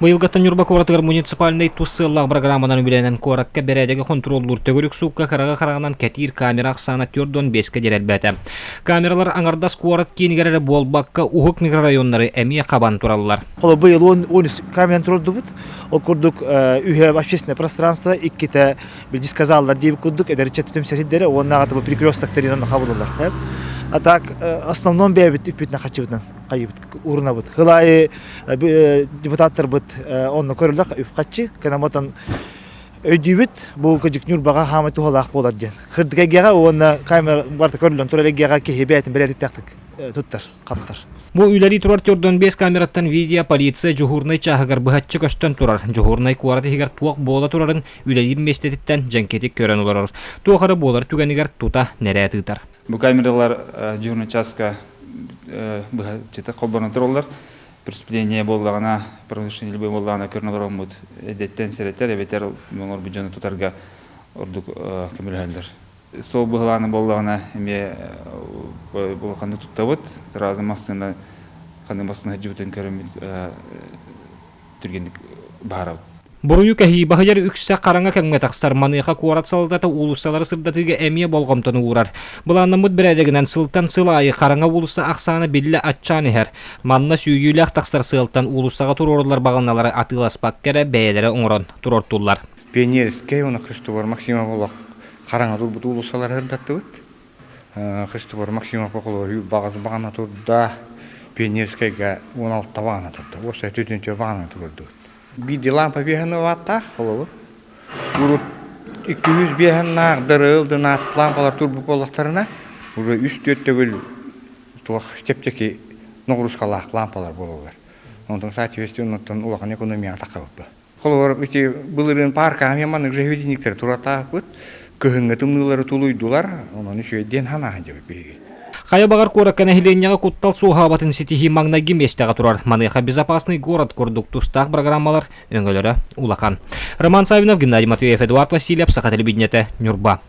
Быйылгыттан Ньурба куоратыгар муниципальнай сыаллаах программанан үбүлэнэн куоракка бэрээдэги хонтуруоллуур төгүрүк суукка кыраҕы хараҕынан кэтиир камера ахсаана 4-5 элбээтэ. Камералар аҥардас куорат киинигэр буолбакка уһук микрорайоннары эмиэ хабан тураллар. Быйыл 10 камера турдубут. Ол курдук общественное пространство икките дисказаллар дейбит курдук эдерче түтүмсериддери оннагаты перекрёстоктарынан кабылдылар. А так основном бэбит иппитне хачыбытынан кайыбыт урнабыт. Хылайы депутаттар быт онны көрүлдүк үпкатчы канамотан өйдүбүт бу кыжык Ньурбага хамы тухалак болот ден. Хырдыгага онны камера барта көрүлгөн туралегага кехебетин берелик тактык туттар каптар. Бу үлэлиир турар 4-5 камераттан видео полиция жухурнай чахагар быхатчы көстөн турар. Жухурнай куоратыгар туак бола турарын үлэлиир местетиттен жанкетик көрөн олорор. Туахары болар түгенигер тута нерэ тыытар. Бу камералар жухурнай часка быхатчыта колборно туралар. Преступление боллагана, правонарушение боллагана көрнөлөр мут эдеттен сереттер эбетер моңор бужаны тутарга ордук камералар. Сол быхланы боллагана эмиэ булаканды туттабыт, сразу массына кандай массына жибутен көрөмүт түргендик баарабыт. Буруyu кахи бахыяр үксә караңа кәңмә таксар маныга куорат салдата улуссалары сырдатыга эмиэ болгомтон урар. Буланнамыт бэрээдегинен сылтан сылайы караңа улусса ахсаана билле атчаны хер. Манна сүйүләк таксар сылтан улуссага турорлар багыналары атылас паккере бәяләре оңрон турортуллар. Пионерская уна Христовар Максима болак караңа турбут улуссалар хырдаттыбыт. Христовар Максима поколор багыз багана турда Пионерскайга 16 багана турда. Оса төтөнчө багана турду. Биди лампа беханы ватта, холову. Урут 200 беханна дырылды нат лампалар турбу болактарына уже 3-4 төгүл туак стептеки ногрузкалак лампалар бололар. Онтон соответственно улакан экономия такабы. Холову ити былырын парка амеманы жевединиктер туратабыт. Кыһыңга тымнылары тулуйдулар, онон үчө ден хана жебеги. Хая багар куоракка нахиленняга куттал суухабатын ситихи магнаги местага турар. Маныха безопасный город курдук тустах программалар өңгөлөрө улакан. Роман Савинов, Геннадий Матвеев, Эдуард Васильев, Саха телевидениете, Ньурба.